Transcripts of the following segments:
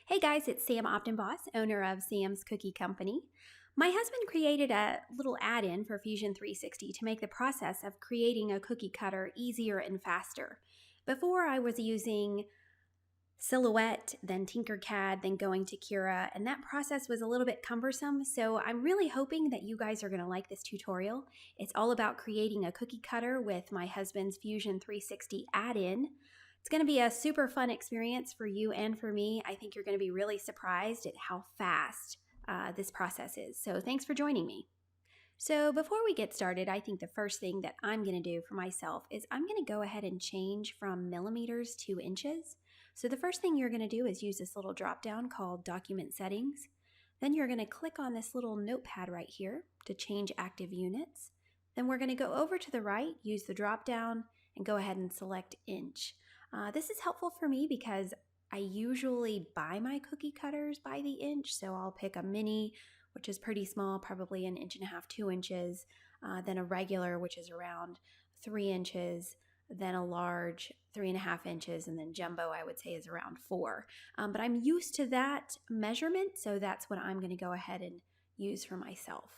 Hey guys, it's Sam Optenboss, owner of Sam's Cookie Company. My husband created a little add-in for Fusion 360 to make the process of creating a cookie cutter easier and faster. Before I was using Silhouette, then Tinkercad, then going to Cura, and that process was a little bit cumbersome, so I'm really hoping that you guys are going to like this tutorial. It's all about creating a cookie cutter with my husband's Fusion 360 add-in. It's going to be a super fun experience for you and for me. I think you're going to be really surprised at how fast this process is. So thanks for joining me. So before we get started, I think the first thing that I'm going to do for myself is I'm going to go ahead and change from millimeters to inches. So the first thing you're going to do is use this little drop down called Document Settings. Then you're going to click on this little notepad right here to change active units. Then we're going to go over to the right, use the drop down, and go ahead and select inch. This is helpful for me because I usually buy my cookie cutters by the inch, so I'll pick a mini, which is pretty small, probably 1.5 inches, 2 inches, then a regular, which is around 3 inches, then a large, 3.5 inches, and then jumbo, I would say, is around 4. But I'm used to that measurement, so that's what I'm going to go ahead and use for myself.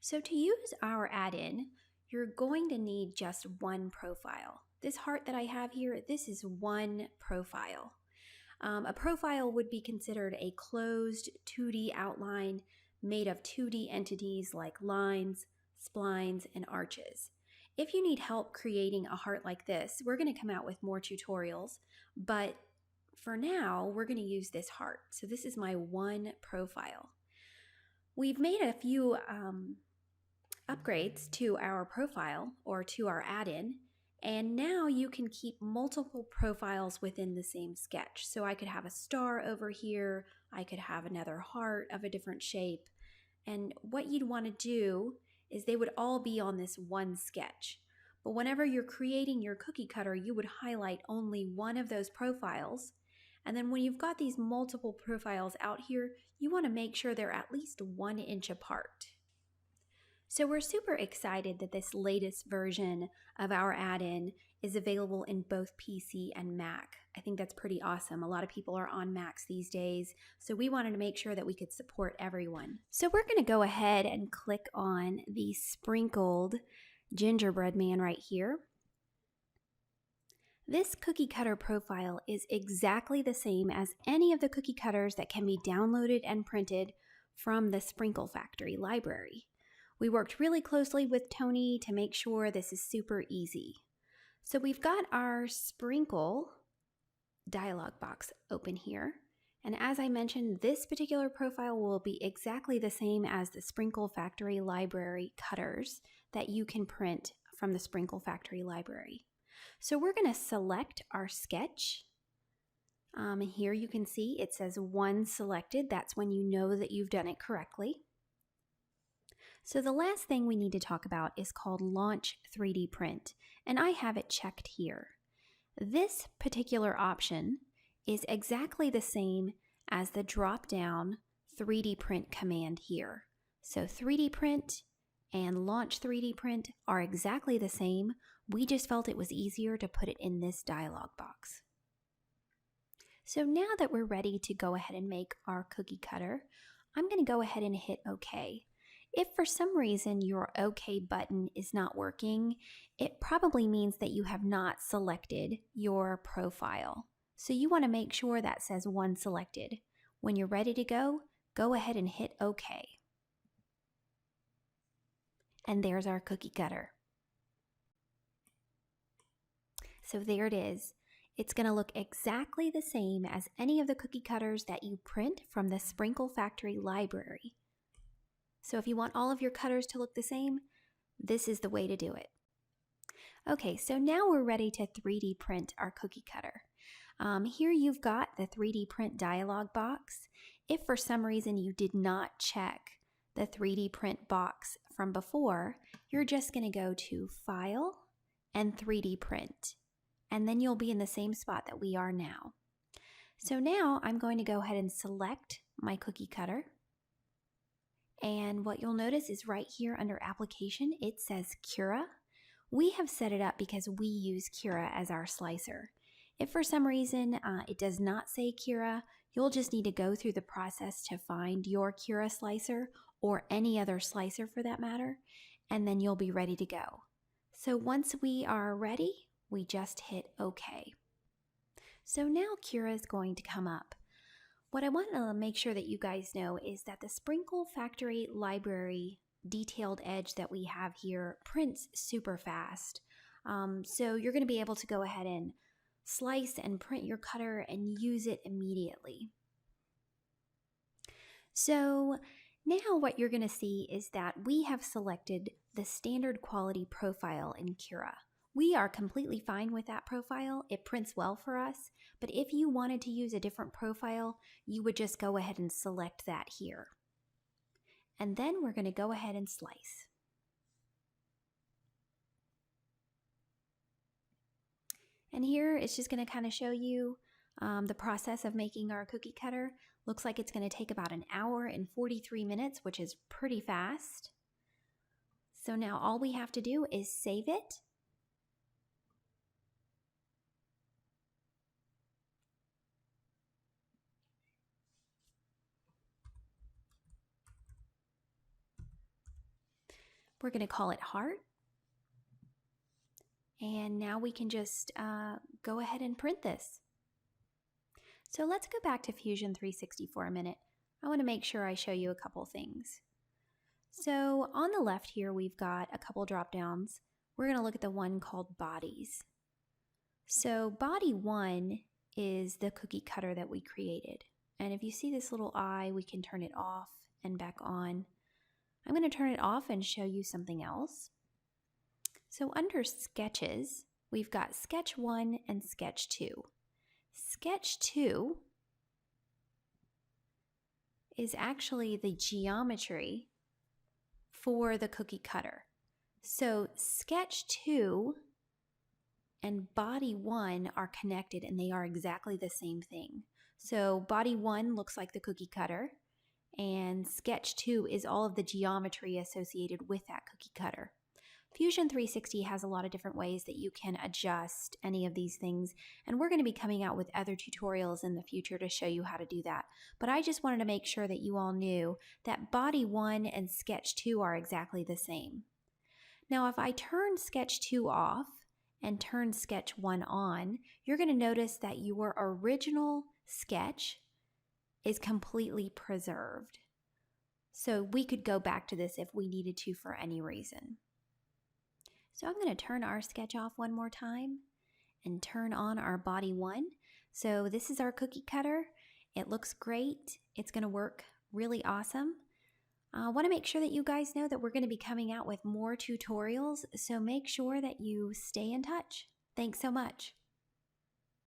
So to use our add-in, you're going to need just one profile. This heart that I have here, this is one profile. A profile would be considered a closed 2D outline made of 2D entities like lines, splines, and arches. If you need help creating a heart like this, we're going to come out with more tutorials, but for now, we're going to use this heart. So this is my one profile. We've made a few upgrades to our profile or to our add-in, and now you can keep multiple profiles within the same sketch. So I could have a star over here, I could have another heart of a different shape, and what you'd want to do is they would all be on this one sketch. But whenever you're creating your cookie cutter, you would highlight only one of those profiles, and then when you've got these multiple profiles out here, you want to make sure they're at least 1 inch apart. So we're super excited that this latest version of our add-in is available in both PC and Mac. I think that's pretty awesome. A lot of people are on Macs these days, so we wanted to make sure that we could support everyone. So we're going to go ahead and click on the sprinkled gingerbread man right here. This cookie cutter profile is exactly the same as any of the cookie cutters that can be downloaded and printed from the Sprinkle Factory library. We worked really closely with Tony to make sure this is super easy. So we've got our sprinkle dialog box open here. And as I mentioned, this particular profile will be exactly the same as the Sprinkle Factory library cutters that you can print from the Sprinkle Factory library. So we're going to select our sketch. Here you can see it says 1 selected. That's when you know that you've done it correctly. So the last thing we need to talk about is called Launch 3D Print, and I have it checked here. This particular option is exactly the same as the drop-down 3D Print command here. So 3D Print and Launch 3D Print are exactly the same. We just felt it was easier to put it in this dialog box. So now that we're ready to go ahead and make our cookie cutter, I'm going to go ahead and hit OK. If for some reason your OK button is not working, it probably means that you have not selected your profile. So you want to make sure that says 1 selected. When you're ready to go ahead and hit OK. And there's our cookie cutter. So there it is. It's going to look exactly the same as any of the cookie cutters that you print from the Sprinkle Factory library. So if you want all of your cutters to look the same, this is the way to do it. Okay, so now we're ready to 3D print our cookie cutter. Here you've got the 3D print dialog box. If for some reason you did not check the 3D print box from before, you're just going to go to File and 3D print, and then you'll be in the same spot that we are now. So now I'm going to go ahead and select my cookie cutter. And what you'll notice is right here under Application, it says Cura. We have set it up because we use Cura as our slicer. If for some reason it does not say Cura, you'll just need to go through the process to find your Cura slicer or any other slicer for that matter, and then you'll be ready to go. So once we are ready, we just hit OK. So now Cura is going to come up. What I want to make sure that you guys know is that the Sprinkle Factory Library detailed edge that we have here prints super fast. So you're going to be able to go ahead and slice and print your cutter and use it immediately. So now what you're going to see is that we have selected the standard quality profile in Cura. We are completely fine with that profile. It prints well for us, but if you wanted to use a different profile, you would just go ahead and select that here. And then we're going to go ahead and slice. And here it's just going to kind of show you the process of making our cookie cutter. Looks like it's going to take about an hour and 43 minutes, which is pretty fast. So now all we have to do is save it. We're going to call it heart. And now we can just go ahead and print this. So let's go back to Fusion 360 for a minute. I want to make sure I show you a couple things. So on the left here, we've got a couple drop downs. We're going to look at the one called bodies. So body 1 is the cookie cutter that we created. And if you see this little eye, we can turn it off and back on. I'm going to turn it off and show you something else. So under sketches, we've got sketch 1 and sketch 2. Sketch 2 is actually the geometry for the cookie cutter. So sketch 2 and body 1 are connected and they are exactly the same thing. So body 1 looks like the cookie cutter, and sketch 2 is all of the geometry associated with that cookie cutter. Fusion 360 has a lot of different ways that you can adjust any of these things, and we're going to be coming out with other tutorials in the future to show you how to do that. But I just wanted to make sure that you all knew that body 1 and sketch 2 are exactly the same. Now if I turn sketch 2 off and turn sketch 1 on, you're going to notice that your original sketch is completely preserved. So we could go back to this if we needed to for any reason. So I'm going to turn our sketch off one more time and turn on our body 1. So this is our cookie cutter. It looks great. It's going to work really awesome. I want to make sure that you guys know that we're going to be coming out with more tutorials, so make sure that you stay in touch. Thanks so much.